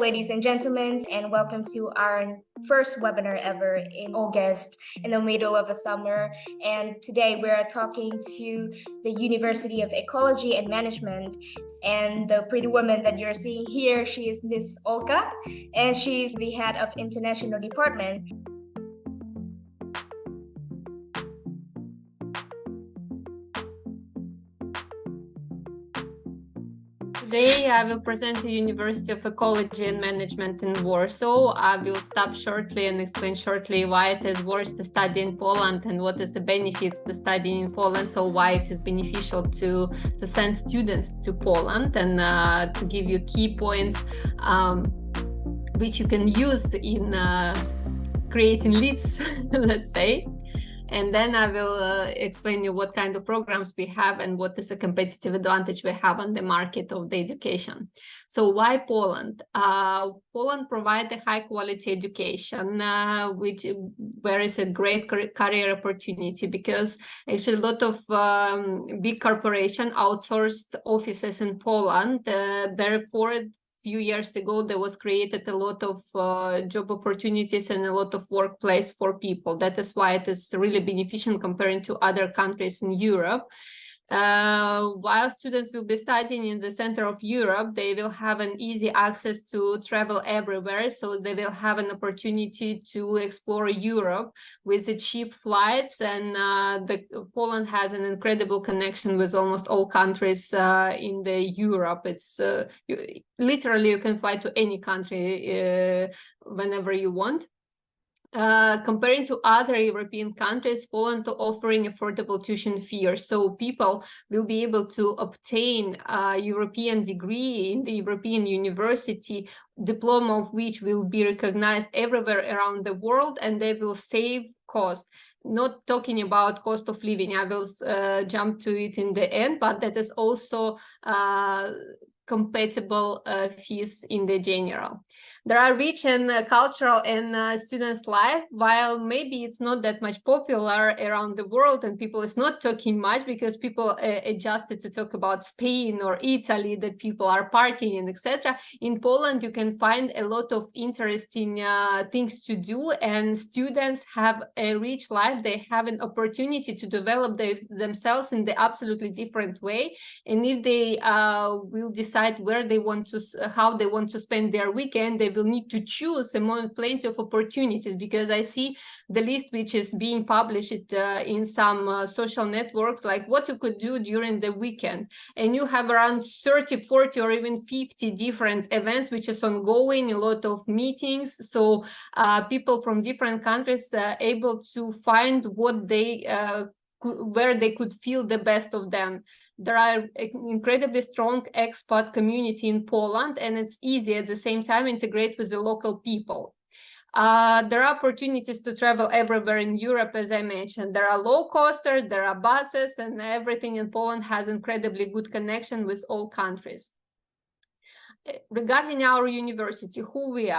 ladies and gentlemen, and welcome to our first webinar ever in August in the middle of the summer. And today we're talking to the University of Ecology and Management. And the pretty woman that you're seeing here, she is Miss Olga, and she's the head of International Department. Today I will present the University of Ecology and Management in Warsaw. I will stop shortly and explain shortly why it is worth to study in Poland and what is the benefits to studying in Poland, so why it is beneficial to send students to Poland, and to give you key points which you can use in creating leads, let's say. And then I will explain you what kind of programs we have and what is a competitive advantage we have on the market of the education. So why Poland? Poland provides a high quality education, where is a great career opportunity, because actually a lot of big corporation outsourced offices in Poland. Therefore, few years ago, there was created a lot of job opportunities and a lot of workplace for people. That is why it is really beneficial comparing to other countries in Europe. While students will be studying in the center of Europe, they will have an easy access to travel everywhere. So they will have an opportunity to explore Europe with the cheap flights. And Poland has an incredible connection with almost all countries in the Europe. It's literally you can fly to any country whenever you want. Comparing to other European countries, Poland offering affordable tuition fees, so people will be able to obtain a European degree in the European university, diploma of which will be recognized everywhere around the world, and they will save cost. Not talking about cost of living, I will jump to it in the end, but that is also compatible fees in the general. There are rich and cultural and students' life, while maybe it's not that much popular around the world and people is not talking much because people adjusted to talk about Spain or Italy, that people are partying, etc. In Poland, you can find a lot of interesting things to do, and students have a rich life. They have an opportunity to develop themselves in the absolutely different way. And if they will decide where they want to, how they want to spend their weekend, they will need to choose among plenty of opportunities, because I see the list which is being published in some social networks, like what you could do during the weekend, and you have around 30, 40 or even 50 different events which is ongoing, a lot of meetings. So people from different countries able to find what they where they could feel the best of them. There are an incredibly strong expat community in Poland, and it's easy at the same time integrate with the local people. There are opportunities to travel everywhere in Europe, as I mentioned. There are low costers, there are buses, and everything in Poland has incredibly good connection with all countries. Regarding our university, who we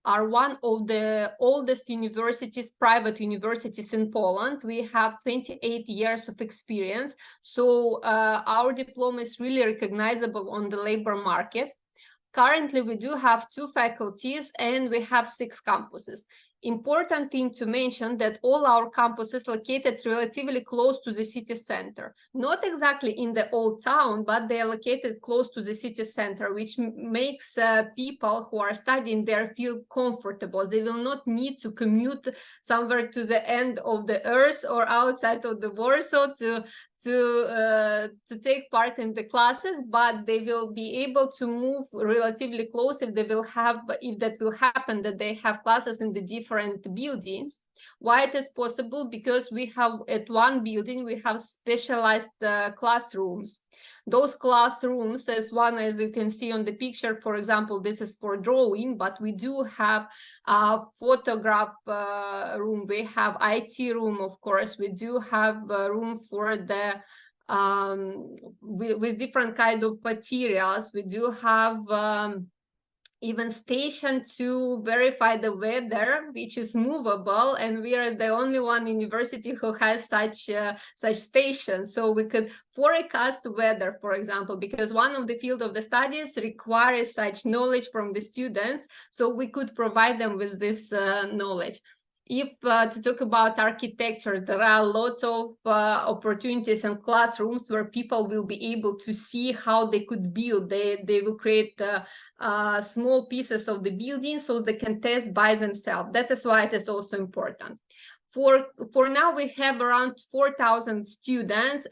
are one of the oldest universities, private universities in Poland. We have 28 years of experience, so our diploma is really recognizable on the labor market. Currently, we do have 2 faculties and we have 6 campuses. Important thing to mention that all our campuses located relatively close to the city center, not exactly in the old town, but they are located close to the city center, which makes people who are studying there feel comfortable. They will not need to commute somewhere to the end of the earth or outside of the Warsaw to take part in the classes, but they will be able to move relatively close if that will happen, that they have classes in the different buildings. Why it is possible? Because we have at one building, we have specialized classrooms. Those classrooms, as you can see on the picture, for example, this is for drawing, but we do have a photograph room, we have IT room, of course, we do have a room for the with different kind of materials. We do have even station to verify the weather, which is movable, and we are the only one university who has such station. So we could forecast weather, for example, because one of the field of the studies requires such knowledge from the students, so we could provide them with this knowledge. If to talk about architecture, there are a lot of opportunities and classrooms where people will be able to see how they could build. They will create small pieces of the building so they can test by themselves. That is why it is also important. For now, we have around 4,000 students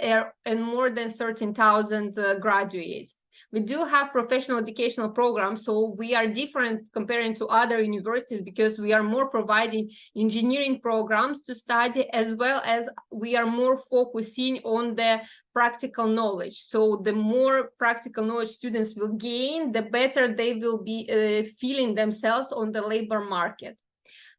and more than 13,000 graduates. We do have professional educational programs, so we are different comparing to other universities because we are more providing engineering programs to study, as well as we are more focusing on the practical knowledge. So the more practical knowledge students will gain, the better they will be feeling themselves on the labor market.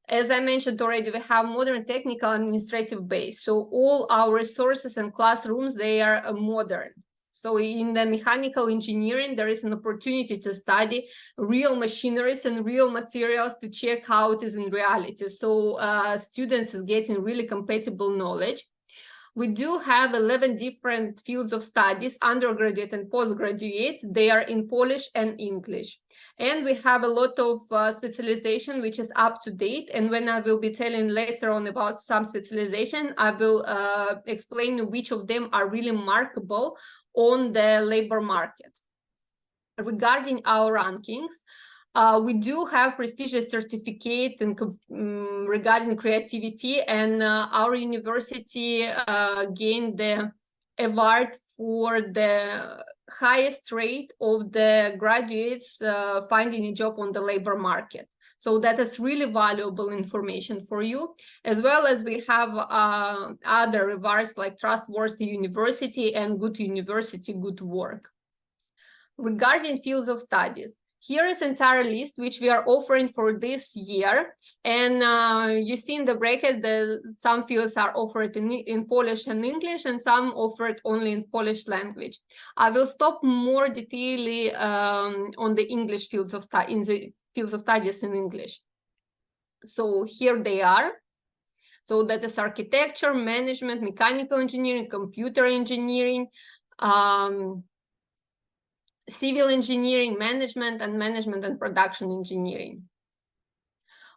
As I mentioned already, we have modern technical and administrative base. So all our resources and classrooms, they are modern. So in the mechanical engineering, there is an opportunity to study real machineries and real materials to check how it is in reality. So students is getting really compatible knowledge. We do have 11 different fields of studies, undergraduate and postgraduate. They are in Polish and English. And we have a lot of specialization, which is up to date. And when I will be telling later on about some specialization, I will explain which of them are really markable on the labor market. Regarding our rankings, we do have prestigious certificate regarding creativity, and our university gained the award for the highest rate of the graduates finding a job on the labor market. So that is really valuable information for you, as well as we have other awards like Trustworthy University and Good University, Good Work. Regarding fields of studies, here is entire list which we are offering for this year. And you see in the bracket that some fields are offered in Polish and English, and some offered only in Polish language. I will stop more detailedly on the English fields of studies in English. So here they are. So that is architecture, management, mechanical engineering, computer engineering, civil engineering, management and production engineering.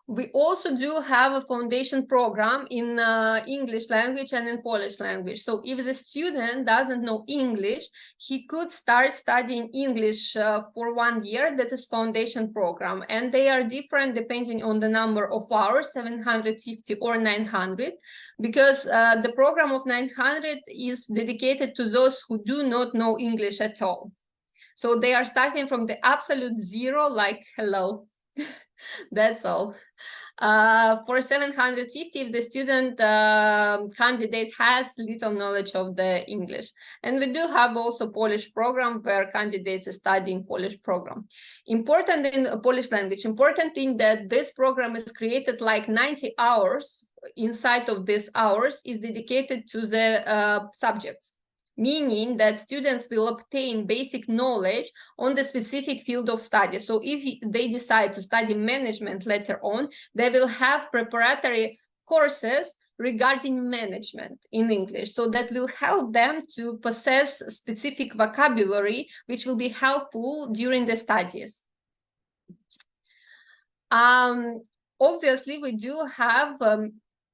We also do have a foundation program in English language and in Polish language. So if the student doesn't know English, he could start studying English for 1 year. That is foundation program. And they are different depending on the number of hours, 750 or 900, because the program of 900 is dedicated to those who do not know English at all. So they are starting from the absolute zero, like hello. That's all. For 750, if the student candidate has little knowledge of the English. And we do have also Polish program where candidates are studying Polish program. Important in Polish language, important thing that this program is created like 90 hours. Inside of these hours is dedicated to the subjects, meaning that students will obtain basic knowledge on the specific field of study. So if they decide to study management later on, they will have preparatory courses regarding management in English. So that will help them to possess specific vocabulary, which will be helpful during the studies. Obviously, we do have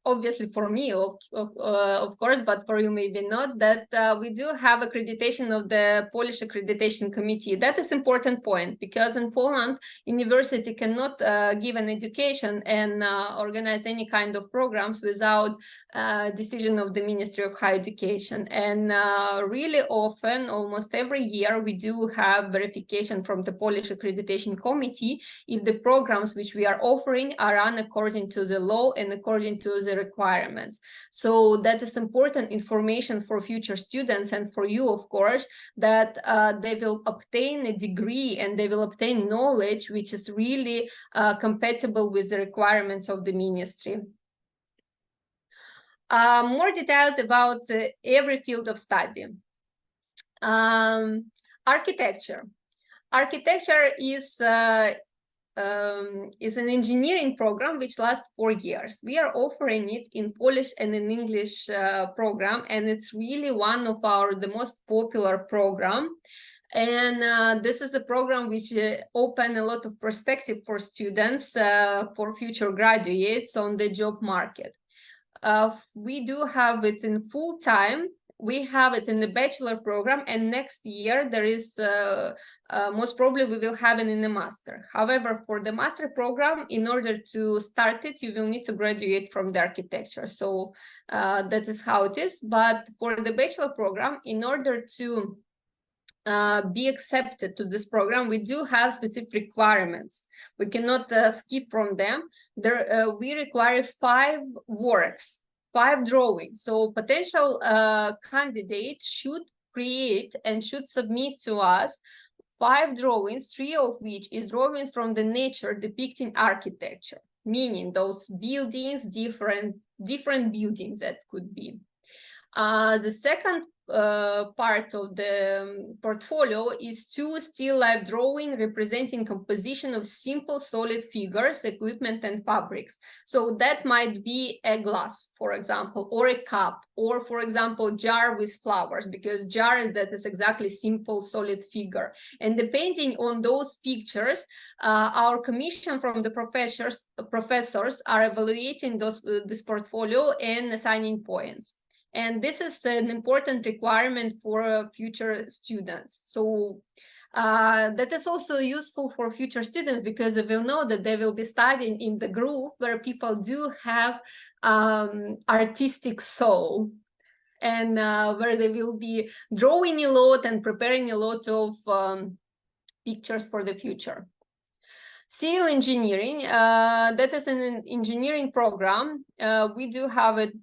obviously for me, of course, but for you maybe not, that we do have accreditation of the Polish Accreditation Committee. That is important point, because in Poland, university cannot give an education and organize any kind of programs without decision of the Ministry of Higher Education. And really often, almost every year, we do have verification from the Polish Accreditation Committee if the programs which we are offering are run according to the law and according to the requirements. So that is important information for future students and for you, of course, that they will obtain a degree and they will obtain knowledge which is really compatible with the requirements of the ministry. More detailed about every field of study. Architecture. Architecture is is an engineering program which lasts 4 years. We are offering it in Polish and in English program, and it's really one of the most popular program. And this is a program which open a lot of perspective for students, for future graduates on the job market. We do have it in full time. We have it in the bachelor program, and next year there is most probably we will have it in the master. However, for the master program, in order to start it, you will need to graduate from the architecture. So that is how it is. But for the bachelor program, in order to be accepted to this program, we do have specific requirements. We cannot skip from them. We require 5 works, 5 drawings. So potential candidates should create and should submit to us 5 drawings, 3 of which is drawings from the nature depicting architecture, meaning those buildings, different buildings that could be. The second part of the portfolio is 2 still life drawing representing composition of simple solid figures, equipment, and fabrics. So that might be a glass, for example, or a cup, or for example, jar with flowers, because jar, that is exactly simple solid figure. And depending on those pictures, our commission from the professors are evaluating this portfolio and assigning points. And this is an important requirement for future students. So that is also useful for future students, because they will know that they will be studying in the group where people do have artistic soul, and where they will be drawing a lot and preparing a lot of pictures for the future. Civil engineering, that is an engineering program. We do have it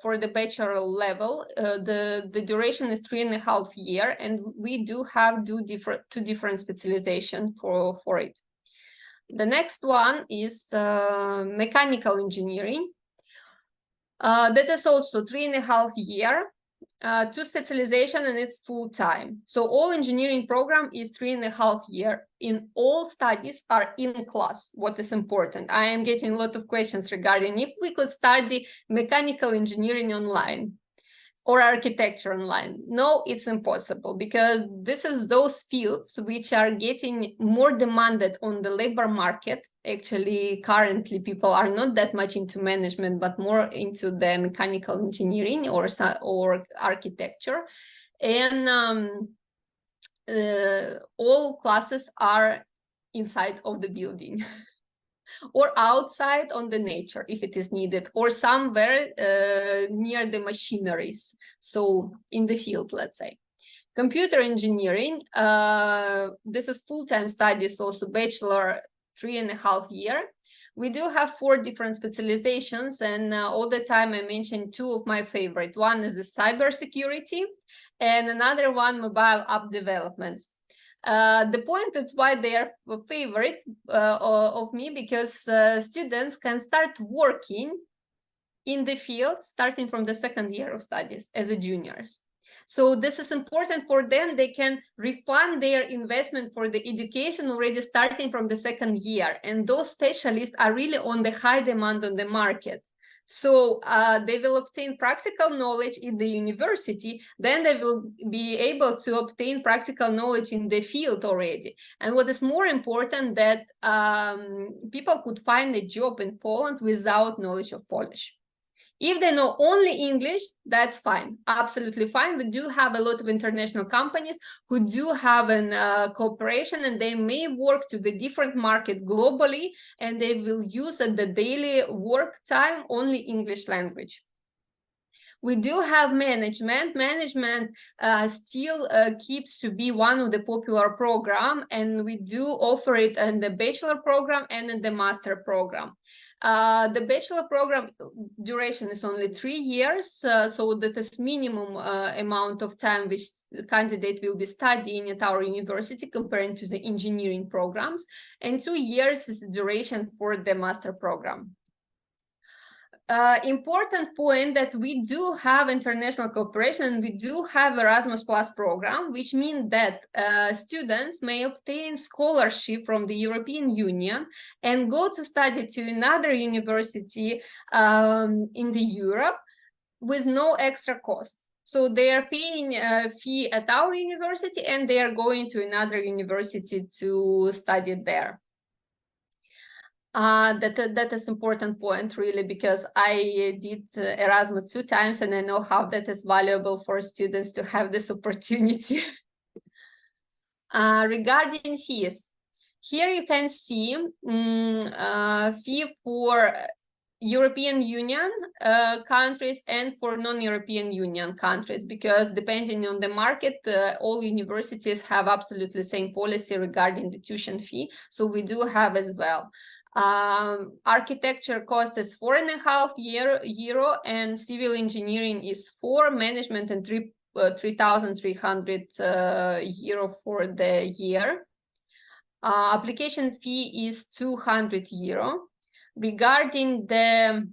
for the bachelor level. The duration is 3.5 years, and we do have two different specializations for it. The next one is mechanical engineering. That is also 3.5 years. 2 specialization, and it's full-time. So all engineering program is 3.5 years. In all studies are in class. What is important? I am getting a lot of questions regarding if we could study mechanical engineering online or architecture online. No, it's impossible, because this is those fields which are getting more demanded on the labor market. Actually, currently people are not that much into management, but more into the mechanical engineering or architecture. And all classes are inside of the building. Or outside on the nature if it is needed, or somewhere near the machineries, so in the field, let's say. Computer engineering, this is full-time studies, also bachelor, 3.5 years. We do have 4 different specializations, and all the time I mentioned 2 of my favorite. One is the cybersecurity, and another one mobile app developments. The point is why they are a favorite of me, because students can start working in the field starting from the 2nd year of studies as a juniors. So this is important for them. They can refund their investment for the education already starting from the 2nd year. And those specialists are really on the high demand on the market. So they will obtain practical knowledge in the university, then they will be able to obtain practical knowledge in the field already. And what is more important, that people could find a job in Poland without knowledge of Polish. If they know only English, that's fine, absolutely fine. We do have a lot of international companies who do have an cooperation, and they may work to the different market globally, and they will use at the daily work time only English language. We do have management. Management still keeps to be one of the popular program, and we do offer it in the bachelor program and in the master program. The bachelor program duration is only 3 years, so that is minimum amount of time which the candidate will be studying at our university comparing to the engineering programs, and 2 years is the duration for the master program. Important point that we do have international cooperation. We do have Erasmus Plus program, which means that students may obtain scholarship from the European Union and go to study to another university in the Europe with no extra cost. So they are paying a fee at our university and they are going to another university to study there. That is important point, really, because I did Erasmus 2 times and I know how that is valuable for students to have this opportunity. Regarding fees, here you can see fee for European Union countries and for non-European Union countries, because depending on the market, all universities have absolutely same policy regarding the tuition fee. So we do have as well. Architecture cost is €4.5 and civil engineering is 4, management and 3,300 euro for the year. Application fee is €200. Regarding the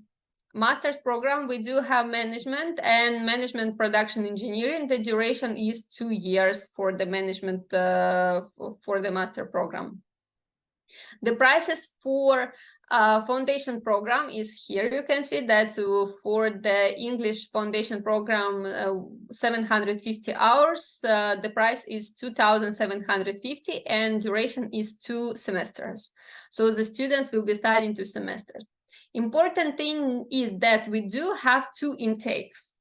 master's program, we do have management and management production engineering. The duration is 2 years for the management for the master program. The prices for foundation program is here. You can see that for the English foundation program, 750 hours, the price is 2,750 and duration is 2 semesters. So the students will be studying 2 semesters. Important thing is that we do have 2 intakes.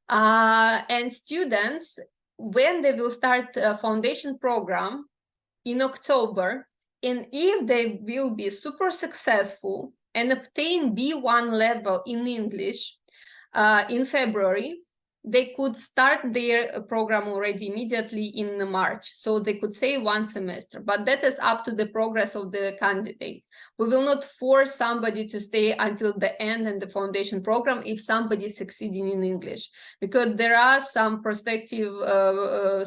And students, when they will start a foundation program in October, and if they will be super successful and obtain B1 level in English in February, they could start their program already immediately in March. So they could say 1 semester, but that is up to the progress of the candidate. We will not force somebody to stay until the end in the foundation program if somebody is succeeding in English, because there are some prospective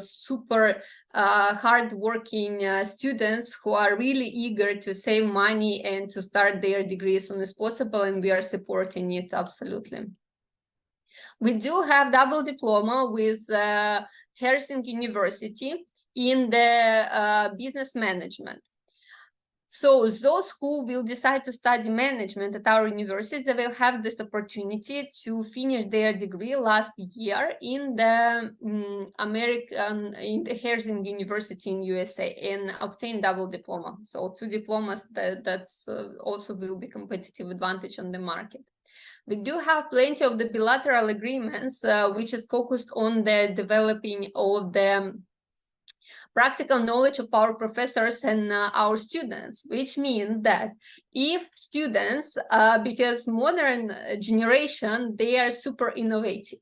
super hard-working students who are really eager to save money and to start their degree as soon as possible, and we are supporting it absolutely. We do have double diploma with Helsinki University in the business management. So those who will decide to study management at our university, they will have this opportunity to finish their degree last year in the in the Helsinki University in USA and obtain double diploma. So 2 diplomas, that's also will be competitive advantage on the market. We do have plenty of the bilateral agreements, which is focused on the developing of the practical knowledge of our professors and our students, which means that if students, because modern generation, they are super innovative.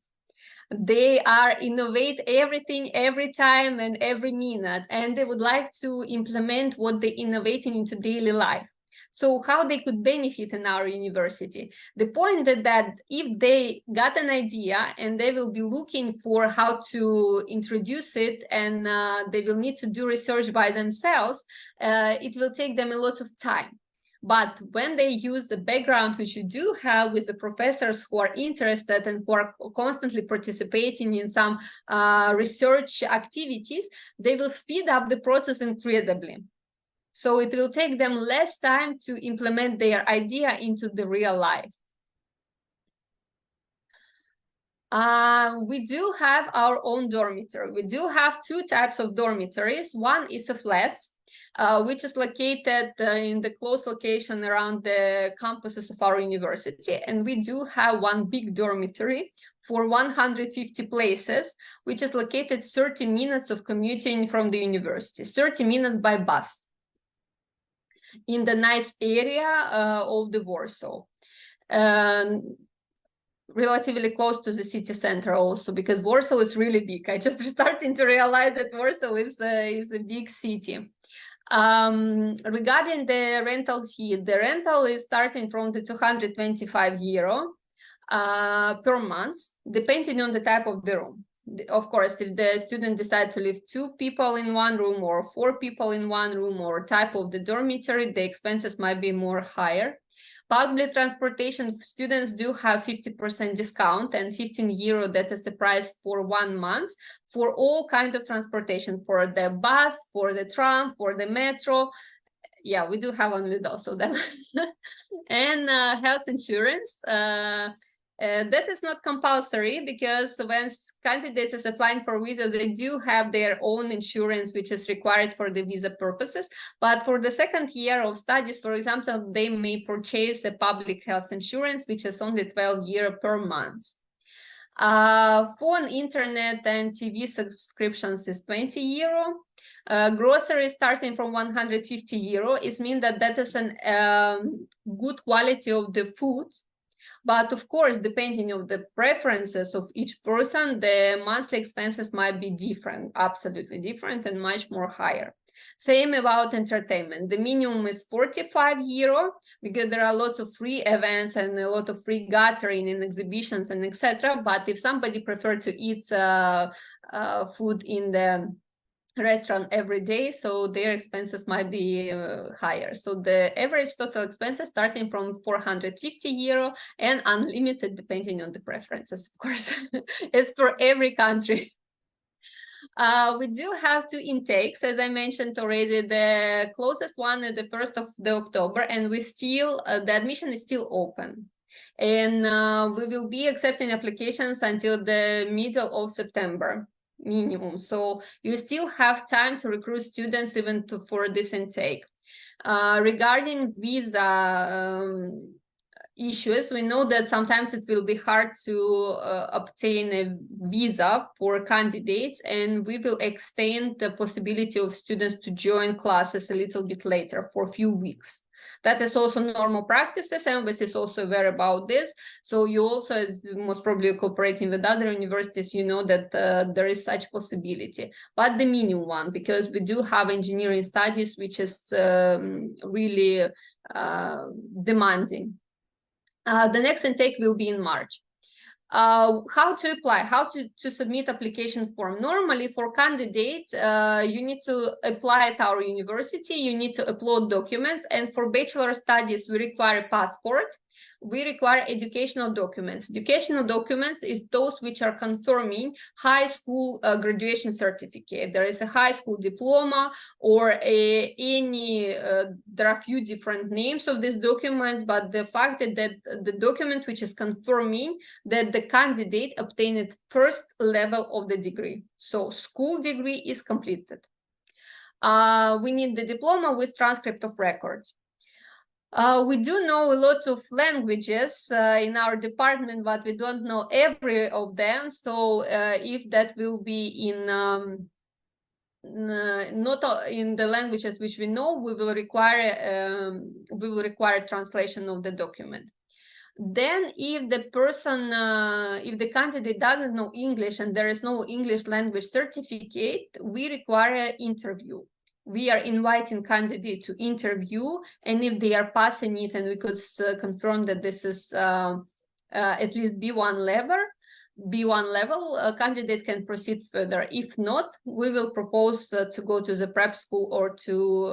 They are innovate everything every time and every minute, and they would like to implement what they innovating into daily life. So how they could benefit in our university? The point that if they got an idea and they will be looking for how to introduce it and they will need to do research by themselves, it will take them a lot of time. But when they use the background which you do have with the professors who are interested and who are constantly participating in some research activities, they will speed up the process incredibly. So it will take them less time to implement their idea into the real life. We do have our own dormitory. We do have 2 types of dormitories. One is a flats, which is located in the close location around the campuses of our university. And we do have one big dormitory for 150 places, which is located 30 minutes of commuting from the university, 30 minutes by bus, in the nice area of the Warsaw. Relatively close to the city center also, because Warsaw is really big. I just starting to realize that Warsaw is a big city. Regarding the rental fee, the rental is starting from the €225 per month, depending on the type of the room. Of course, if the student decides to live 2 people in one room or 4 people in one room or type of the dormitory, the expenses might be more higher. Public transportation students do have 50% discount and €15 that is the price for 1 month for all kinds of transportation, for the bus, for the tram, for the metro. Yeah, we do have one with also them. And health insurance. That is not compulsory, because when candidates is applying for visas, they do have their own insurance, which is required for the visa purposes. But for the second year of studies, for example, they may purchase a public health insurance, which is only €12 per month. Phone, internet, and TV subscriptions is €20. Groceries starting from €150 is mean that is an good quality of the food. But of course, depending on the preferences of each person, the monthly expenses might be different, absolutely different, and much more higher. Same about entertainment. The minimum is €45 because there are lots of free events and a lot of free gathering and exhibitions and etc. But if somebody prefers to eat food in the restaurant every day, so their expenses might be higher. So the average total expenses starting from €450 and unlimited depending on the preferences, of course. It's for every country. We do have 2 intakes, as I mentioned already. The closest one is the 1st of October, and we still the admission is still open. And we will be accepting applications until the middle of September minimum. So you still have time to recruit students even for this intake. Regarding visa issues, we know that sometimes it will be hard to obtain a visa for candidates, and we will extend the possibility of students to join classes a little bit later for a few weeks. That is also normal practices. Embassy is also aware about this. So you also, as most probably cooperating with other universities, you know that there is such possibility, but the minimum one, because we do have engineering studies, which is really demanding. The next intake will be in March. How to apply, how to submit application form. Normally for candidates, you need to apply at our university, you need to upload documents, and for bachelor studies, we require a passport. We require educational documents. Educational documents is those which are confirming high school graduation certificate. There is a high school diploma or there are a few different names of these documents, but the fact that the document which is confirming that the candidate obtained first level of the degree. So school degree is completed. We need the diploma with transcript of records. We do know a lot of languages in our department, but we don't know every of them. So if that will be in not in the languages which we know, we will require translation of the document. Then if the person, if the candidate doesn't know English and there is no English language certificate, we require an interview. We are inviting candidate to interview, and if they are passing it, and we could confirm that this is at least B1 level, a candidate can proceed further. If not, we will propose to go to the prep school or to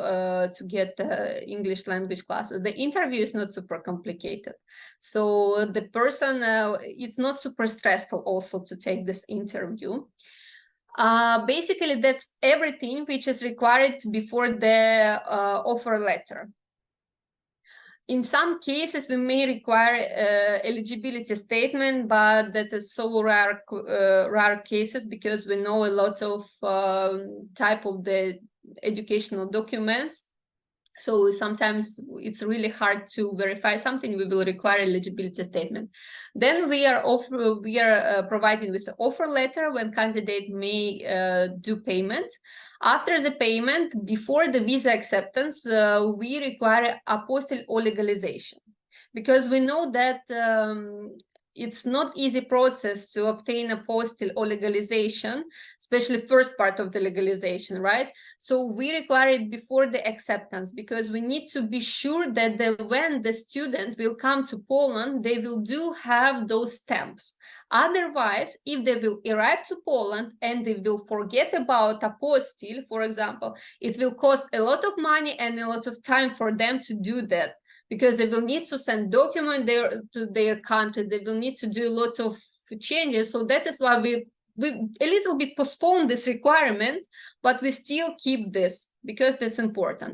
get English language classes. The interview is not super complicated, so the person, it's not super stressful also to take this interview. Basically, that's everything which is required before the offer letter. In some cases, we may require eligibility statement, but that is so rare cases, because we know a lot of type of the educational documents. So sometimes it's really hard to verify something. We will require eligibility statement. Then we are providing with the offer letter when candidate may do payment. After the payment, before the visa acceptance, we require apostille or legalization, because we know that it's not easy process to obtain apostille or legalization, especially first part of the legalization, right? So we require it before the acceptance, because we need to be sure that when the student will come to Poland, they will do have those stamps. Otherwise, if they will arrive to Poland and they will forget about apostille, for example, it will cost a lot of money and a lot of time for them to do that, because they will need to send document to their country. They will need to do a lot of changes. So that is why we a little bit postpone this requirement, but we still keep this because that's important.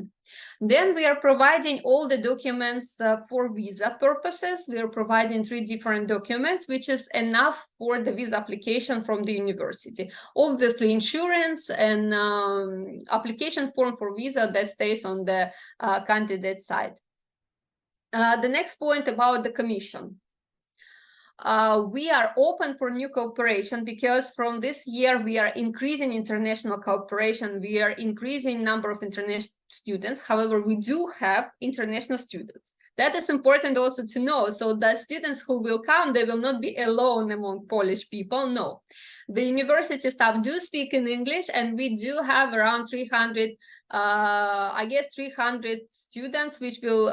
Then we are providing all the documents for visa purposes. We are providing 3 different documents, which is enough for the visa application from the university. Obviously, insurance and application form for visa that stays on the candidate side. The next point about the commission. We are open for new cooperation because from this year we are increasing international cooperation. We are increasing number of international students. However, we do have international students. That is important also to know. So the students who will come, they will not be alone among Polish people. No, the university staff do speak in English, and we do have around 300, I guess 300 students, which will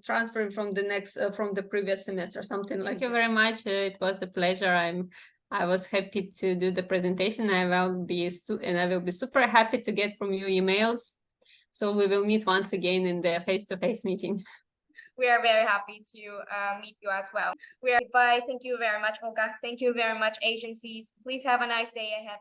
transfer from the next, from the previous semester, something like that. Thank you very much. It was a pleasure. I was happy to do the presentation. I will be super happy to get from you emails. So we will meet once again in the face-to-face meeting. We are very happy to meet you as well. Bye. Thank you very much, Olga. Thank you very much, agencies. Please have a nice day ahead.